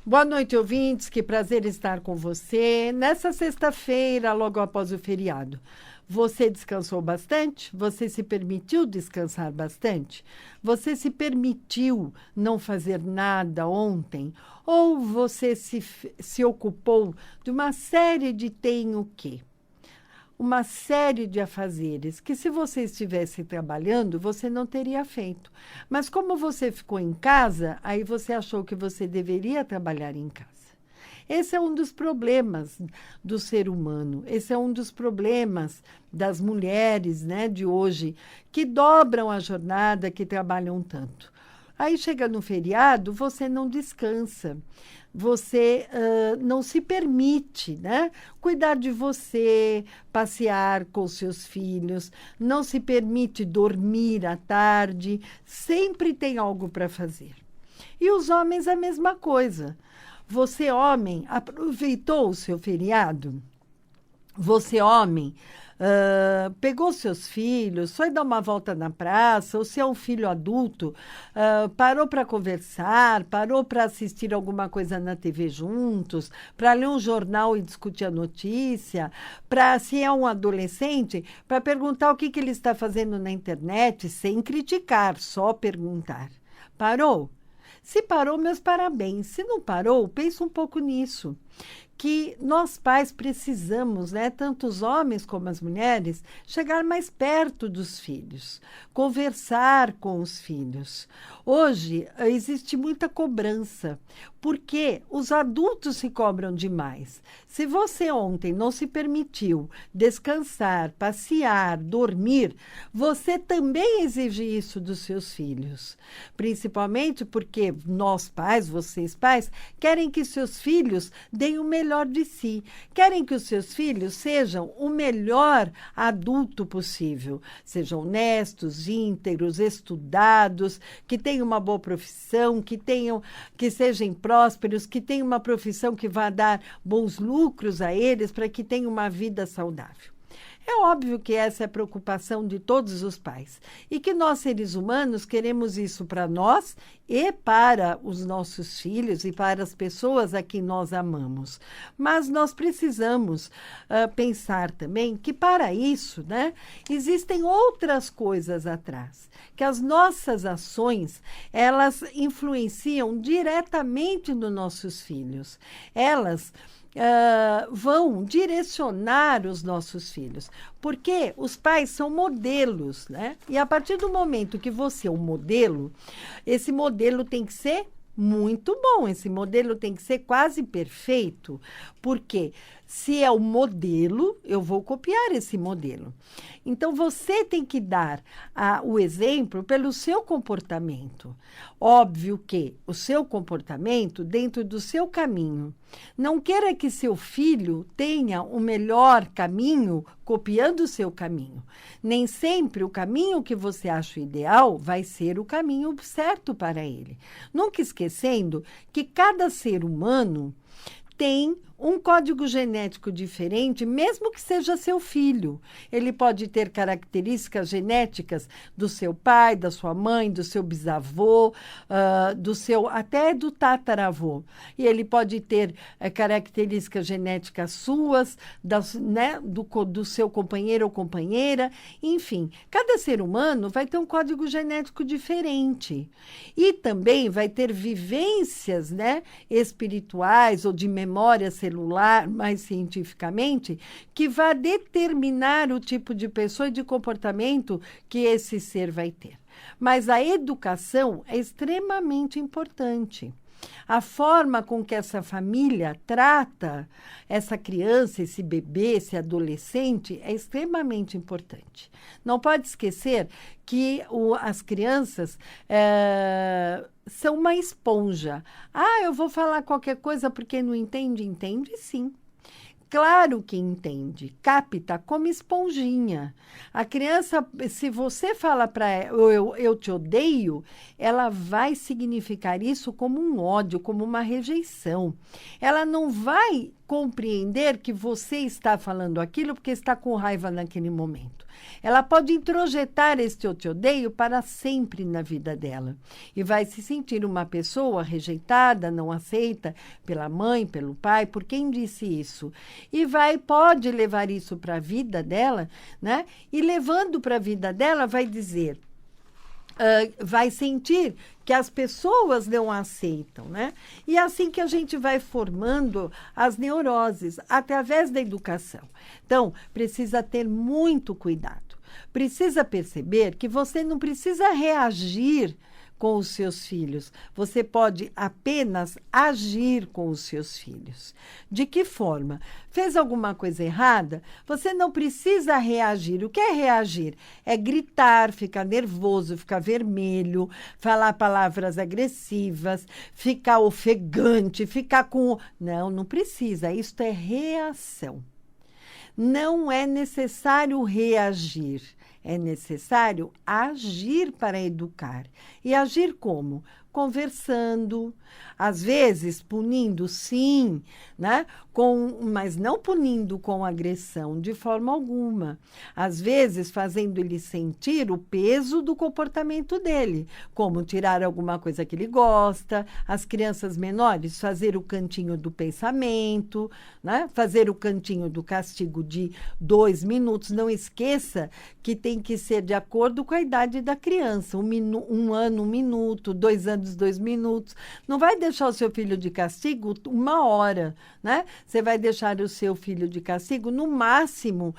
Boa noite, ouvintes. Que prazer estar com você. Nessa sexta-feira, logo após o feriado, você descansou bastante? Você se permitiu descansar bastante? Você se permitiu não fazer nada ontem? Ou você se ocupou de uma série de tem o quê? Uma série de afazeres que, se você estivesse trabalhando, você não teria feito. Mas como você ficou em casa, aí você achou que você deveria trabalhar em casa. Esse é um dos problemas do ser humano. Esse é um dos problemas das mulheres, né, de hoje, que dobram a jornada, que trabalham tanto. Aí chega no feriado, você não descansa. Você não se permite, né, cuidar de você, passear com seus filhos, não se permite dormir à tarde, sempre tem algo para fazer. E os homens a mesma coisa. Você, homem, aproveitou o seu feriado? Você, homem, pegou seus filhos, foi dar uma volta na praça, ou se é um filho adulto, parou para conversar, parou para assistir alguma coisa na TV juntos, para ler um jornal e discutir a notícia, para, se é um adolescente, para perguntar o que ele está fazendo na internet, sem criticar, só perguntar. Parou? Se parou, meus parabéns. Se não parou, pense um pouco nisso. Que nós pais precisamos, né, tanto os homens como as mulheres, chegar mais perto dos filhos, conversar com os filhos. Hoje existe muita cobrança, porque os adultos se cobram demais. Se você ontem não se permitiu descansar, passear, dormir, você também exige isso dos seus filhos. Principalmente porque nós pais, vocês pais, querem que seus filhos deem o melhor de si. Querem que os seus filhos sejam o melhor adulto possível. Sejam honestos, íntegros, estudados, que tenham uma boa profissão, que sejam prósperos, que tenham uma profissão que vá dar bons lucros a eles para que tenham uma vida saudável. É óbvio que essa é a preocupação de todos os pais e que nós, seres humanos, queremos isso para nós e para os nossos filhos e para as pessoas a quem nós amamos. Mas nós precisamos pensar também que, para isso, né, existem outras coisas atrás, que as nossas ações, elas influenciam diretamente nos nossos filhos. Elas vão direcionar os nossos filhos, porque os pais são modelos, né? E a partir do momento que você é um modelo, esse modelo tem que ser muito bom, esse modelo tem que ser quase perfeito, porque se é o modelo, eu vou copiar esse modelo. Então, você tem que dar o exemplo pelo seu comportamento. Óbvio que o seu comportamento dentro do seu caminho. Não queira que seu filho tenha o melhor caminho copiando o seu caminho. Nem sempre o caminho que você acha ideal vai ser o caminho certo para ele. Nunca esquecendo que cada ser humano tem um código genético diferente, mesmo que seja seu filho. Ele pode ter características genéticas do seu pai, da sua mãe, do seu bisavô, até do tataravô. E ele pode ter características genéticas suas, do seu companheiro ou companheira. Enfim, cada ser humano vai ter um código genético diferente. E também vai ter vivências, né, espirituais ou de memória celular, mais cientificamente, que vai determinar o tipo de pessoa e de comportamento que esse ser vai ter. Mas a educação é extremamente importante. A forma com que essa família trata essa criança, esse bebê, esse adolescente é extremamente importante. Não pode esquecer que as crianças são uma esponja. Eu vou falar qualquer coisa porque não entende? Entende sim. Claro que entende, capta como esponjinha. A criança, se você fala para ela, eu te odeio, ela vai significar isso como um ódio, como uma rejeição. Ela não vai compreender que você está falando aquilo porque está com raiva naquele momento. Ela pode introjetar este eu te odeio para sempre na vida dela. E vai se sentir uma pessoa rejeitada, não aceita pela mãe, pelo pai, por quem disse isso. E pode levar isso para a vida dela, né? E levando para a vida dela, vai dizer... vai sentir que as pessoas não aceitam, né? E é assim que a gente vai formando as neuroses, através da educação. Então, precisa ter muito cuidado. Precisa perceber que você não precisa reagir com os seus filhos. Você pode apenas agir com os seus filhos. De que forma? Fez alguma coisa errada? Você não precisa reagir. O que é reagir? É gritar, ficar nervoso, ficar vermelho, falar palavras agressivas, ficar ofegante, ficar com... Não precisa. Isto é reação. Não é necessário reagir. É necessário agir para educar. E agir como? Conversando, às vezes punindo, sim, né? Mas não punindo com agressão, de forma alguma. Às vezes fazendo ele sentir o peso do comportamento dele, como tirar alguma coisa que ele gosta, as crianças menores fazer o cantinho do pensamento, né? Fazer o cantinho do castigo de 2 minutos. Não esqueça que tem que ser de acordo com a idade da criança. 1 ano, 1 minuto, 2 anos, 2 minutos. Não vai deixar o seu filho de castigo 1 hora, né? Você vai deixar o seu filho de castigo no máximo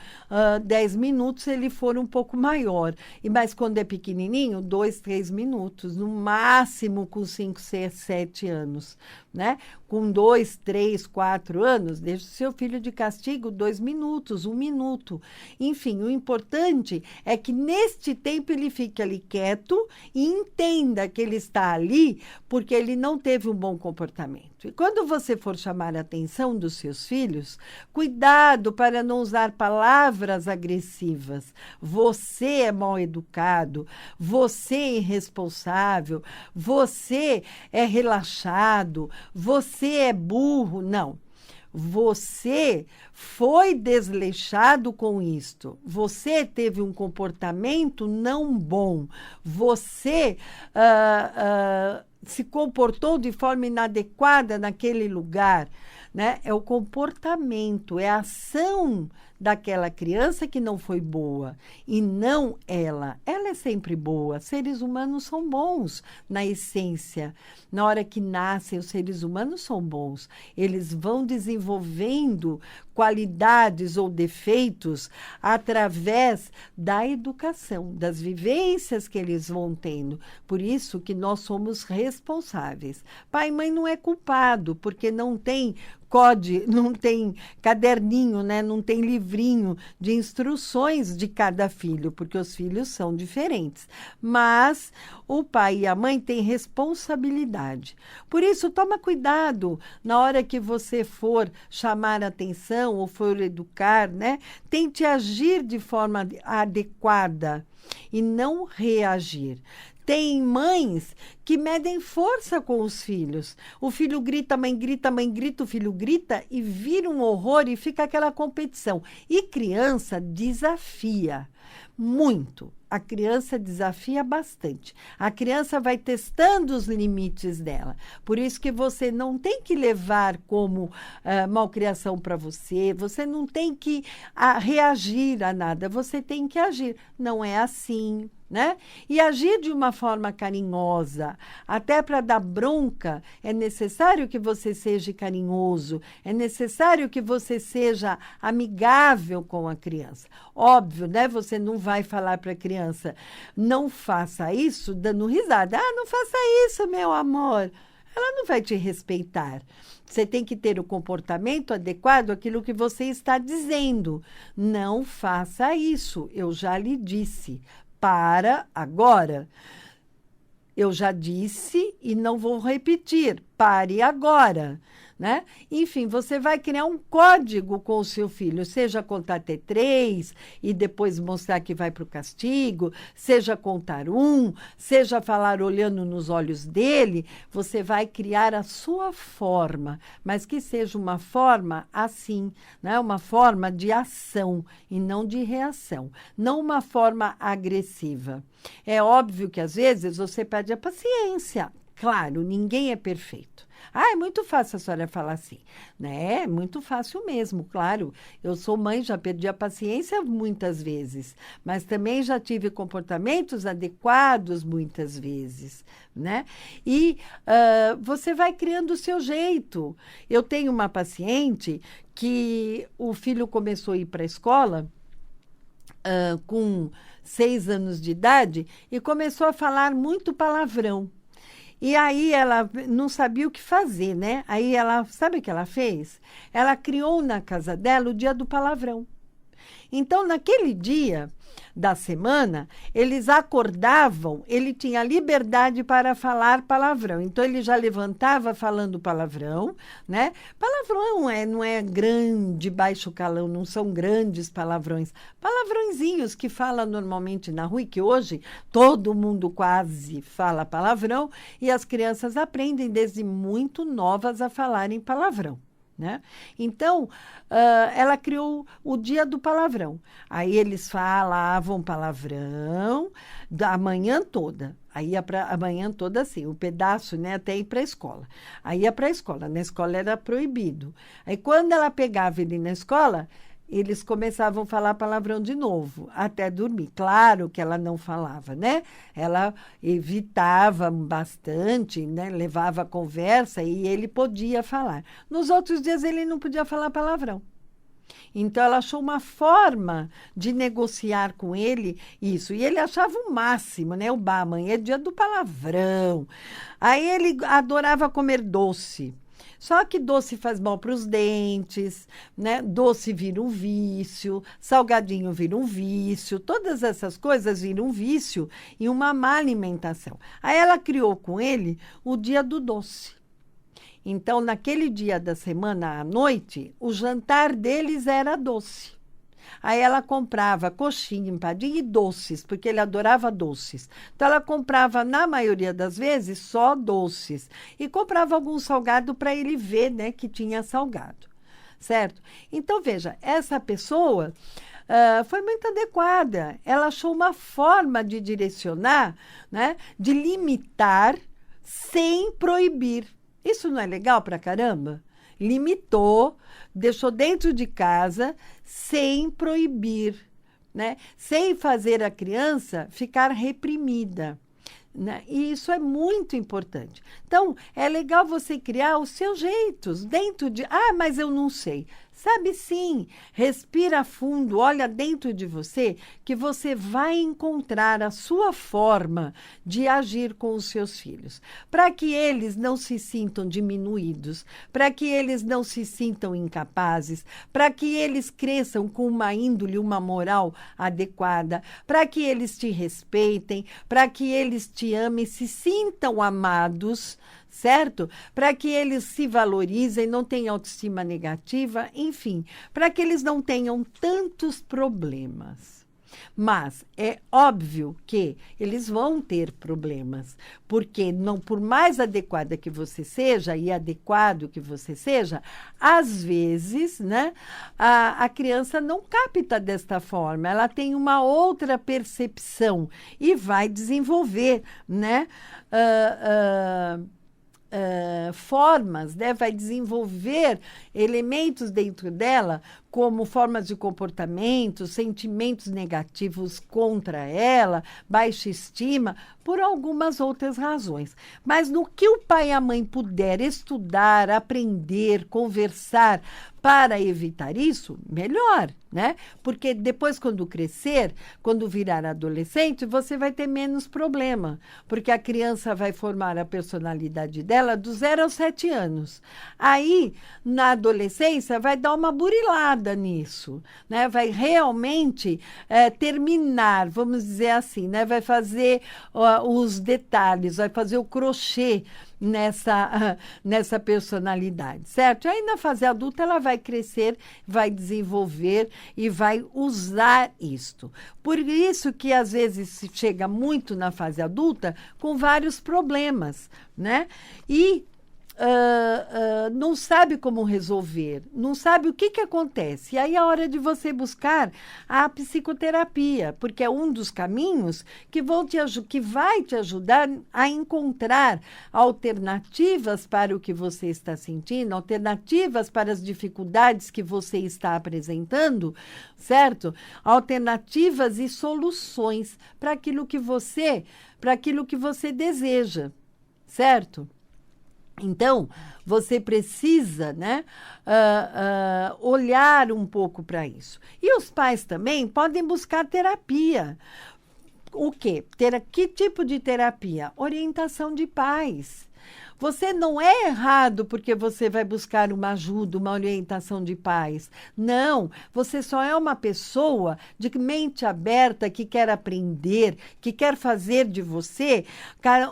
10 minutos, se ele for um pouco maior. Mas quando é pequenininho, 2, 3 minutos. No máximo com 5, 6, 7 anos, né? Com 2, 3, 4 anos, deixa o seu filho de castigo 2 minutos, 1 minuto. Enfim, o importante é que neste tempo ele fique ali quieto e entenda que ele está ali porque ele não teve um bom comportamento. E quando você for chamar a atenção dos seus filhos, cuidado para não usar palavras agressivas. Você é mal educado, você é irresponsável, você é relaxado, você é burro. Não. Você foi desleixado com isto. Você teve um comportamento não bom. Você se comportou de forma inadequada naquele lugar, né? É o comportamento, é a ação daquela criança que não foi boa e não ela. Ela é sempre boa. Seres humanos são bons na essência. Na hora que nascem, os seres humanos são bons. Eles vão desenvolvendo qualidades ou defeitos através da educação, das vivências que eles vão tendo. Por isso que nós somos responsáveis. Pai e mãe não é culpado, porque não tem não tem caderninho, né? Não tem livrinho de instruções de cada filho, porque os filhos são diferentes. Mas o pai e a mãe têm responsabilidade. Por isso, toma cuidado na hora que você for chamar atenção ou for educar, né? Tente agir de forma adequada e não reagir. Tem mães que medem força com os filhos. O filho grita, mãe grita, mãe grita, o filho grita e vira um horror e fica aquela competição. E criança desafia muito. A criança desafia bastante. A criança vai testando os limites dela. Por isso que você não tem que levar como malcriação para você. Você não tem que reagir a nada. Você tem que agir. Não é assim, né? E agir de uma forma carinhosa, até para dar bronca, é necessário que você seja carinhoso, é necessário que você seja amigável com a criança. Óbvio, né? Você não vai falar para a criança, não faça isso, dando risada. Ah, não faça isso, meu amor. Ela não vai te respeitar. Você tem que ter o comportamento adequado àquilo que você está dizendo. Não faça isso, eu já lhe disse. Para agora. Eu já disse e não vou repetir. pare agora. Né? Enfim, você vai criar um código com o seu filho, seja contar até 3 e depois mostrar que vai para o castigo, seja contar 1, seja falar olhando nos olhos dele, você vai criar a sua forma, mas que seja uma forma assim, né? Uma forma de ação e não de reação, não uma forma agressiva. É óbvio que às vezes você perde a paciência. Claro, ninguém é perfeito. É muito fácil a senhora falar assim, né? É muito fácil mesmo, claro. Eu sou mãe, já perdi a paciência muitas vezes, mas também já tive comportamentos adequados muitas vezes, né? E você vai criando o seu jeito. Eu tenho uma paciente que o filho começou a ir para a escola com 6 anos de idade e começou a falar muito palavrão. E aí ela não sabia o que fazer, né? Aí ela, sabe o que ela fez? Ela criou na casa dela o dia do palavrão. Então, naquele dia da semana, eles acordavam, ele tinha liberdade para falar palavrão. Então, ele já levantava falando palavrão, né? Palavrão não é grande, baixo calão, não são grandes palavrões. Palavrõezinhos que fala normalmente na rua, e que hoje todo mundo quase fala palavrão, e as crianças aprendem desde muito novas a falarem palavrão. Né? Então, ela criou o dia do palavrão. Aí eles falavam palavrão da manhã toda. Aí ia para a manhã toda assim, o pedaço, né, até ir para a escola. Aí ia para a escola, na escola era proibido. Aí quando ela pegava ele na escola, eles começavam a falar palavrão de novo, até dormir. Claro que ela não falava, né? Ela evitava bastante, né? Levava a conversa e ele podia falar. Nos outros dias ele não podia falar palavrão. Então, ela achou uma forma de negociar com ele isso. E ele achava o máximo, né? Amanhã é dia do palavrão. Aí ele adorava comer doce. Só que doce faz mal para os dentes, né? Doce vira um vício, salgadinho vira um vício, todas essas coisas viram um vício e uma má alimentação. Aí ela criou com ele o dia do doce. Então, naquele dia da semana à noite, o jantar deles era doce. Aí ela comprava coxinha, empadinha e doces, porque ele adorava doces. Então, ela comprava, na maioria das vezes, só doces. E comprava algum salgado para ele ver, né, que tinha salgado. Certo? Então, veja, essa pessoa foi muito adequada. Ela achou uma forma de direcionar, né, de limitar sem proibir. Isso não é legal pra caramba? Limitou, deixou dentro de casa sem proibir, né? Sem fazer a criança ficar reprimida. Né? E isso é muito importante. Então, é legal você criar os seus jeitos dentro de... mas eu não sei. Sabe sim, respira fundo, olha dentro de você, que você vai encontrar a sua forma de agir com os seus filhos. Para que eles não se sintam diminuídos, para que eles não se sintam incapazes, para que eles cresçam com uma índole, uma moral adequada, para que eles te respeitem, para que eles te amem, se sintam amados, certo? Para que eles se valorizem, não tenham autoestima negativa, enfim, para que eles não tenham tantos problemas. Mas é óbvio que eles vão ter problemas, porque não, por mais adequada que você seja e adequado que você seja, às vezes, né, a criança não capta desta forma, ela tem uma outra percepção e vai desenvolver, né, formas, né? Vai desenvolver elementos dentro dela, como formas de comportamento, sentimentos negativos contra ela, baixa estima, por algumas outras razões. Mas no que o pai e a mãe puder estudar, aprender, conversar para evitar isso, melhor, né? Porque depois, quando crescer, quando virar adolescente, você vai ter menos problema, porque a criança vai formar a personalidade dela do 0 aos 7 anos. Aí, na adolescência, vai dar uma burilada nisso, né? Vai realmente terminar, vamos dizer assim, né? Vai fazer os detalhes, vai fazer o crochê nessa personalidade, certo? Aí na fase adulta ela vai crescer, vai desenvolver e vai usar isto. Por isso que às vezes se chega muito na fase adulta com vários problemas, né? E não sabe como resolver, não sabe o que acontece. E aí é hora de você buscar a psicoterapia, porque é um dos caminhos que vai te ajudar a encontrar alternativas para o que você está sentindo, alternativas para as dificuldades que você está apresentando, certo? Alternativas e soluções para aquilo que você deseja, certo? Então, você precisa, né, olhar um pouco para isso. E os pais também podem buscar terapia. O quê? Que tipo de terapia? Orientação de pais. Você não é errado porque você vai buscar uma ajuda, uma orientação de pais. Não, você só é uma pessoa de mente aberta que quer aprender, que quer fazer de você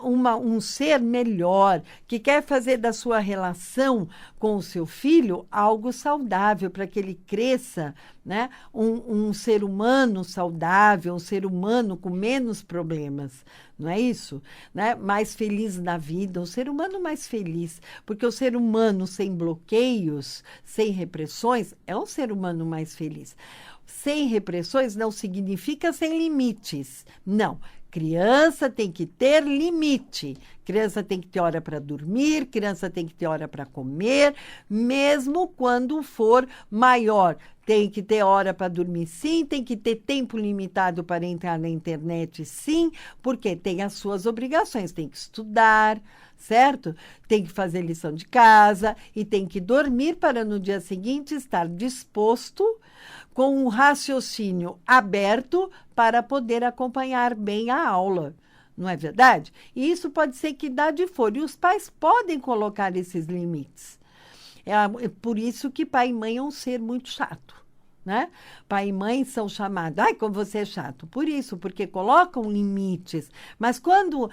um ser melhor, que quer fazer da sua relação com o seu filho algo saudável para que ele cresça, né? Um ser humano saudável, um ser humano com menos problemas. Não é isso? Né? Mais feliz na vida, um ser humano mais feliz, porque o ser humano sem bloqueios, sem repressões, é um ser humano mais feliz. Sem repressões não significa sem limites, não. Criança tem que ter limite. Criança tem que ter hora para dormir, criança tem que ter hora para comer, mesmo quando for maior. Tem que ter hora para dormir, sim, tem que ter tempo limitado para entrar na internet, sim, porque tem as suas obrigações, tem que estudar, certo? Tem que fazer lição de casa e tem que dormir para no dia seguinte estar disposto, com um raciocínio aberto para poder acompanhar bem a aula. Não é verdade? E isso pode ser que idade for. E os pais podem colocar esses limites. É por isso que pai e mãe é um ser muito chato, né? Pai e mãe são chamados, ai, como você é chato. Por isso, porque colocam limites. Mas quando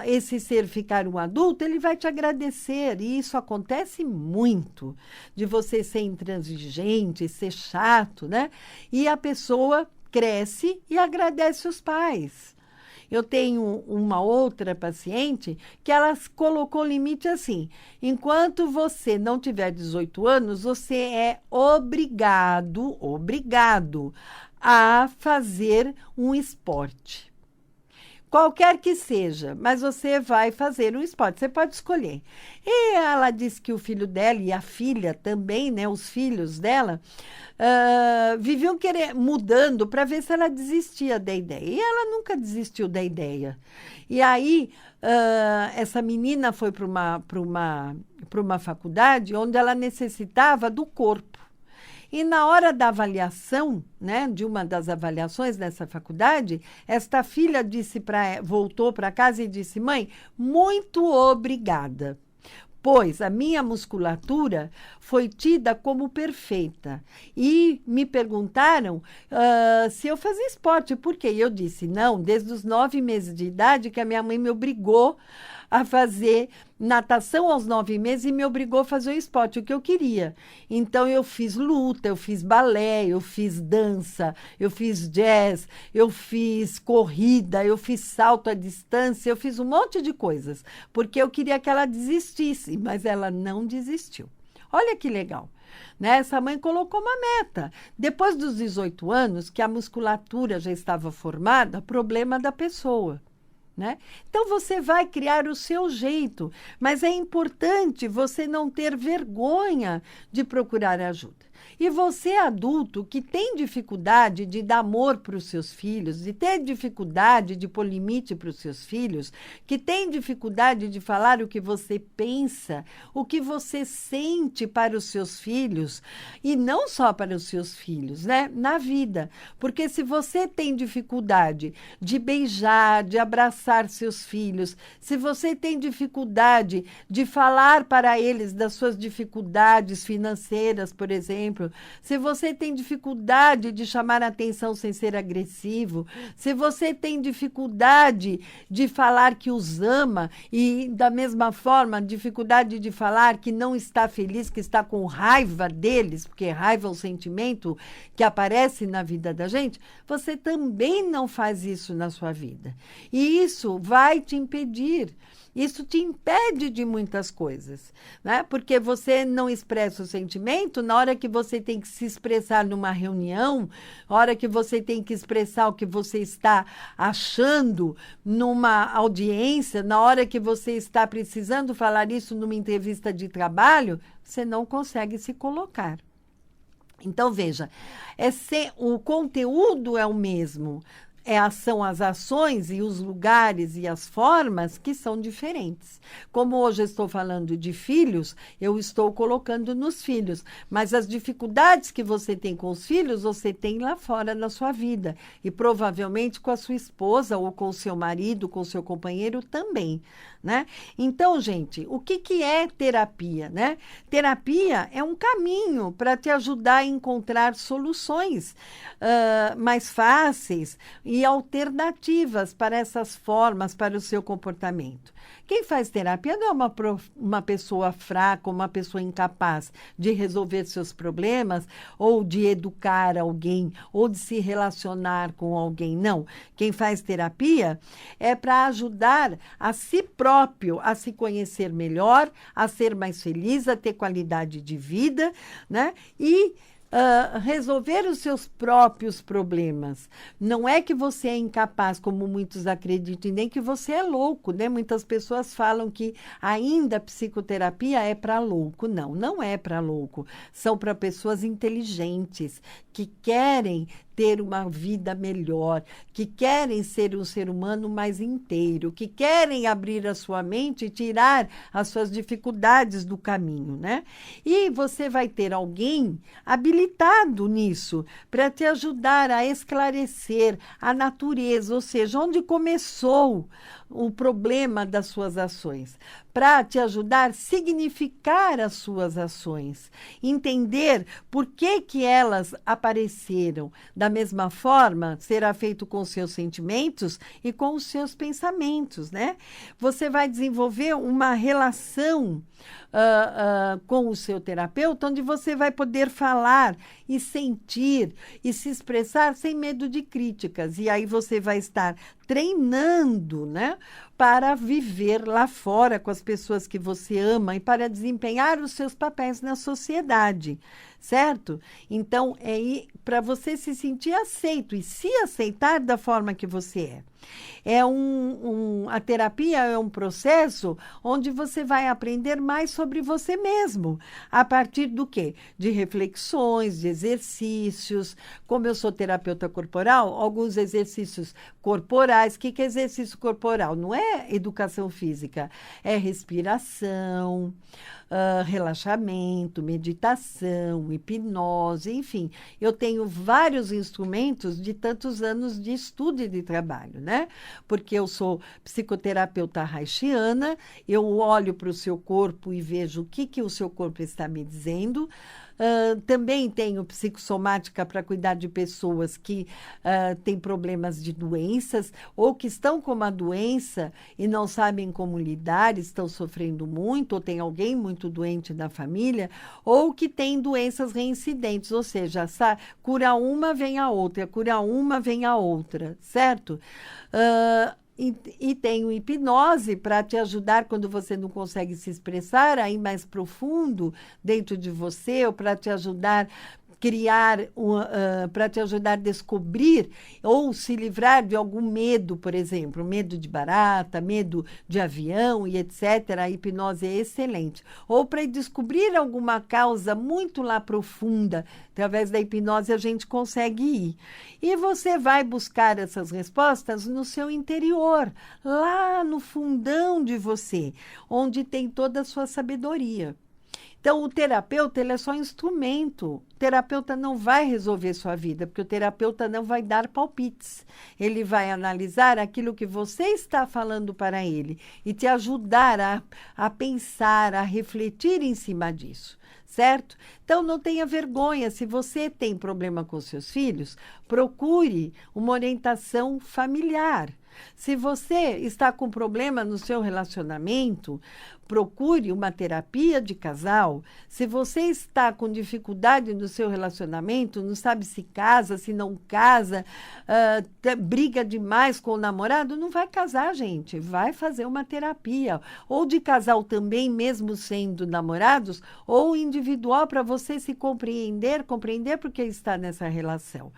esse ser ficar um adulto, ele vai te agradecer. E isso acontece muito, de você ser intransigente, ser chato, né? E a pessoa cresce e agradece os pais. Eu tenho uma outra paciente que ela colocou limite assim: enquanto você não tiver 18 anos, você é obrigado a fazer um esporte. Qualquer que seja, mas você vai fazer um esporte, você pode escolher. E ela disse que o filho dela e a filha também, né, os filhos dela, viviam mudando para ver se ela desistia da ideia. E ela nunca desistiu da ideia. E aí, essa menina foi para uma faculdade onde ela necessitava do corpo. E na hora da avaliação, né, de uma das avaliações dessa faculdade, esta filha voltou para casa e disse: mãe, muito obrigada, pois a minha musculatura foi tida como perfeita. E me perguntaram se eu fazia esporte. Por quê? E eu disse: não, desde os 9 meses de idade que a minha mãe me obrigou a fazer natação aos 9 meses e me obrigou a fazer o esporte, o que eu queria. Então, eu fiz luta, eu fiz balé, eu fiz dança, eu fiz jazz, eu fiz corrida, eu fiz salto à distância, eu fiz um monte de coisas, porque eu queria que ela desistisse, mas ela não desistiu. Olha que legal. Né? Essa mãe colocou uma meta. Depois dos 18 anos, que a musculatura já estava formada, problema da pessoa. Né? Então, você vai criar o seu jeito, mas é importante você não ter vergonha de procurar ajuda. E você, adulto, que tem dificuldade de dar amor para os seus filhos, de ter dificuldade de pôr limite para os seus filhos, que tem dificuldade de falar o que você pensa, o que você sente para os seus filhos, e não só para os seus filhos, né? Na vida. Porque se você tem dificuldade de beijar, de abraçar seus filhos, se você tem dificuldade de falar para eles das suas dificuldades financeiras, por exemplo, exemplo, se você tem dificuldade de chamar a atenção sem ser agressivo, se você tem dificuldade de falar que os ama e, da mesma forma, dificuldade de falar que não está feliz, que está com raiva deles, porque raiva é um sentimento que aparece na vida da gente, você também não faz isso na sua vida. E isso vai te impedir. Isso te impede de muitas coisas, né? Porque você não expressa o sentimento na hora que você tem que se expressar numa reunião, na hora que você tem que expressar o que você está achando numa audiência, na hora que você está precisando falar isso numa entrevista de trabalho, você não consegue se colocar. Então, veja, o conteúdo é o mesmo. São as ações e os lugares e as formas que são diferentes. Como hoje eu estou falando de filhos, eu estou colocando nos filhos. Mas as dificuldades que você tem com os filhos, você tem lá fora na sua vida. E provavelmente com a sua esposa ou com o seu marido, com o seu companheiro também, né? Então, gente, o que é terapia, né? Terapia é um caminho para te ajudar a encontrar soluções mais fáceis e alternativas para essas formas, para o seu comportamento. Quem faz terapia não é uma pessoa fraca, uma pessoa incapaz de resolver seus problemas, ou de educar alguém, ou de se relacionar com alguém. Não. Quem faz terapia é para ajudar a si próprio a se conhecer melhor, a ser mais feliz, a ter qualidade de vida, né? E resolver os seus próprios problemas. Não é que você é incapaz, como muitos acreditam, e nem que você é louco, né? Muitas pessoas falam que ainda a psicoterapia é para louco. Não, não é para louco. São para pessoas inteligentes, que querem ter uma vida melhor, que querem ser um ser humano mais inteiro, que querem abrir a sua mente e tirar as suas dificuldades do caminho, né? E você vai ter alguém habilitado nisso para te ajudar a esclarecer a natureza, ou seja, onde começou o problema das suas ações, para te ajudar a significar as suas ações, entender por que elas apareceram. Da mesma forma, será feito com os seus sentimentos e com os seus pensamentos, né? Você vai desenvolver uma relação com o seu terapeuta, onde você vai poder falar e sentir e se expressar sem medo de críticas. E aí você vai estar treinando, né, para viver lá fora com as pessoas que você ama e para desempenhar os seus papéis na sociedade, certo? Então, para você se sentir aceito e se aceitar da forma que você é. A terapia é um processo onde você vai aprender mais sobre você mesmo. A partir do quê? De reflexões, de exercícios. Como eu sou terapeuta corporal, alguns exercícios corporais. O que é exercício corporal? Não é educação física, é respiração, relaxamento, meditação, hipnose, enfim. Eu tenho vários instrumentos de tantos anos de estudo e de trabalho, né? Porque eu sou psicoterapeuta haitiana, eu olho para o seu corpo e vejo o que o seu corpo está me dizendo. Também tenho psicossomática para cuidar de pessoas que têm problemas de doenças ou que estão com uma doença e não sabem como lidar, estão sofrendo muito, ou tem alguém muito doente na família, ou que tem doenças reincidentes, ou seja, cura uma, vem a outra, cura uma, vem a outra, certo? E tenho hipnose para te ajudar quando você não consegue se expressar, aí mais profundo dentro de você, ou para te ajudar para te ajudar a descobrir ou se livrar de algum medo, por exemplo, medo de barata, medo de avião e etc. A hipnose é excelente. Ou para descobrir alguma causa muito lá profunda, através da hipnose a gente consegue ir. E você vai buscar essas respostas no seu interior, lá no fundão de você, onde tem toda a sua sabedoria. Então, o terapeuta, ele é só instrumento. O terapeuta não vai resolver sua vida, porque o terapeuta não vai dar palpites. Ele vai analisar aquilo que você está falando para ele e te ajudar a pensar, a refletir em cima disso. Certo? Então, não tenha vergonha. Se você tem problema com seus filhos, procure uma orientação familiar. Se você está com problema no seu relacionamento, procure uma terapia de casal. Se você está com dificuldade no seu relacionamento, não sabe se casa, se não casa, briga demais com o namorado, não vai casar, gente. Vai fazer uma terapia. Ou de casal também, mesmo sendo namorados, ou individual, para você se compreender porque está nessa relação.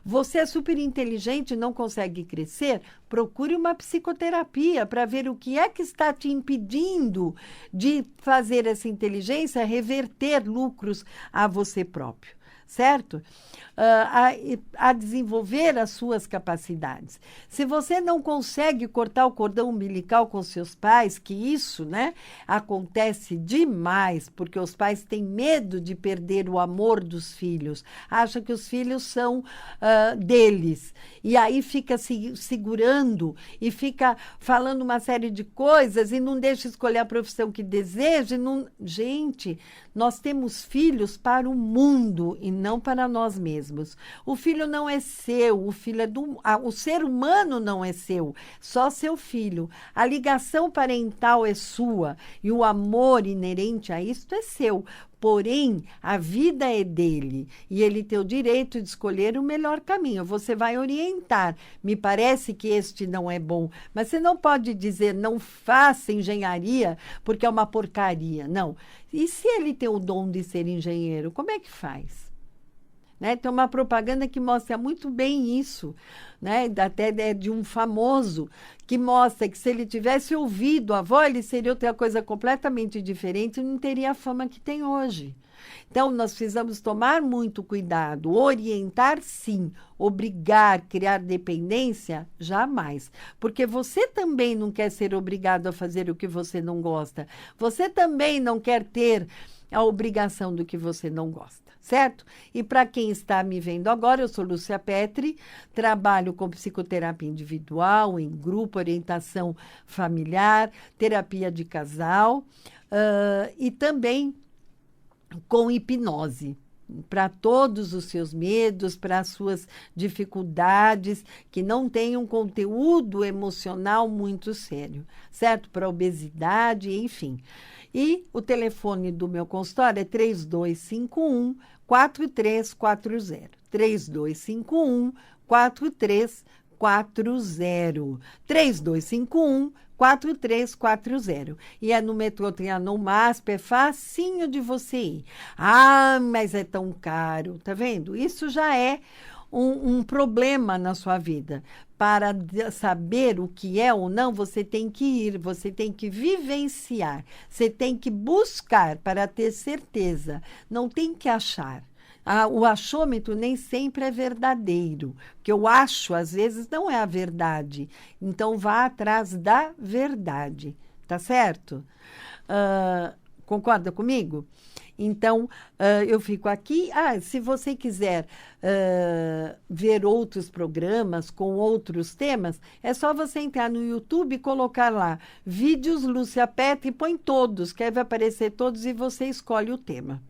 Você é super inteligente, não consegue crescer? Procure uma psicoterapia para ver o que é que está te impedindo de fazer essa inteligência reverter lucros a você próprio, certo? A desenvolver as suas capacidades. Se você não consegue cortar o cordão umbilical com seus pais, que isso, né, acontece demais, porque os pais têm medo de perder o amor dos filhos, acham que os filhos são deles, e aí fica se segurando e fica falando uma série de coisas e não deixa escolher a profissão que deseja. Gente, nós temos filhos para o mundo e não para nós mesmos. O filho não é seu, o filho é o ser humano não é seu, só seu filho. A ligação parental é sua e o amor inerente a isso é seu. Porém, a vida é dele e ele tem o direito de escolher o melhor caminho. Você vai orientar. Me parece que este não é bom, mas você não pode dizer não faça engenharia porque é uma porcaria. Não. E se ele tem o dom de ser engenheiro, como é que faz? Né? Tem uma propaganda que mostra muito bem isso, né? Até de um famoso, que mostra que se ele tivesse ouvido a avó, ele seria outra coisa completamente diferente e não teria a fama que tem hoje. Então, nós precisamos tomar muito cuidado, orientar sim, obrigar, criar dependência, jamais. Porque você também não quer ser obrigado a fazer o que você não gosta. Você também não quer ter a obrigação do que você não gosta. Certo? E para quem está me vendo agora, eu sou Lúcia Petri, trabalho com psicoterapia individual, em grupo, orientação familiar, terapia de casal e também com hipnose. Para todos os seus medos, para as suas dificuldades, que não tem um conteúdo emocional muito sério, certo? Para obesidade, enfim. E o telefone do meu consultório é 3251-4340. 3251-4340. 3251-4340. E é no metrô Trianon MASP, é facinho de você ir. Ah, mas é tão caro, tá vendo? Isso já é um problema na sua vida. Para saber o que é ou não, você tem que ir, você tem que vivenciar, você tem que buscar para ter certeza, não tem que achar. O achômetro nem sempre é verdadeiro, porque eu acho, às vezes, não é a verdade. Então, vá atrás da verdade, tá certo? Concorda comigo? Então, eu fico aqui. Se você quiser ver outros programas com outros temas, é só você entrar no YouTube e colocar lá vídeos Lúcia Petri, põe todos, que aí vai aparecer todos e você escolhe o tema.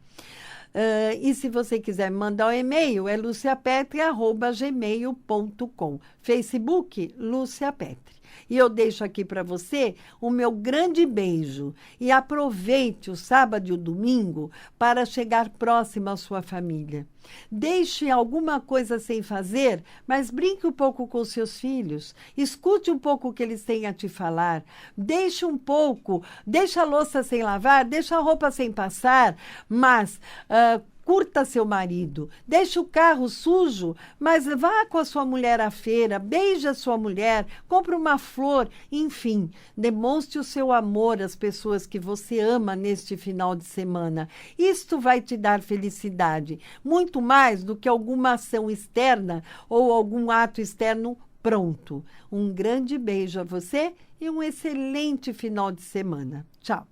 E se você quiser me mandar um e-mail, é luciapetri@gmail.com. Facebook, Lúcia Petri. E eu deixo aqui para você o meu grande beijo. E aproveite o sábado e o domingo para chegar próximo à sua família. Deixe alguma coisa sem fazer, mas brinque um pouco com seus filhos. Escute um pouco o que eles têm a te falar. Deixe um pouco, deixa a louça sem lavar, deixa a roupa sem passar, mas curta seu marido, deixe o carro sujo, mas vá com a sua mulher à feira, beije a sua mulher, compre uma flor, enfim, demonstre o seu amor às pessoas que você ama neste final de semana. Isto vai te dar felicidade, muito mais do que alguma ação externa ou algum ato externo pronto. Um grande beijo a você e um excelente final de semana. Tchau.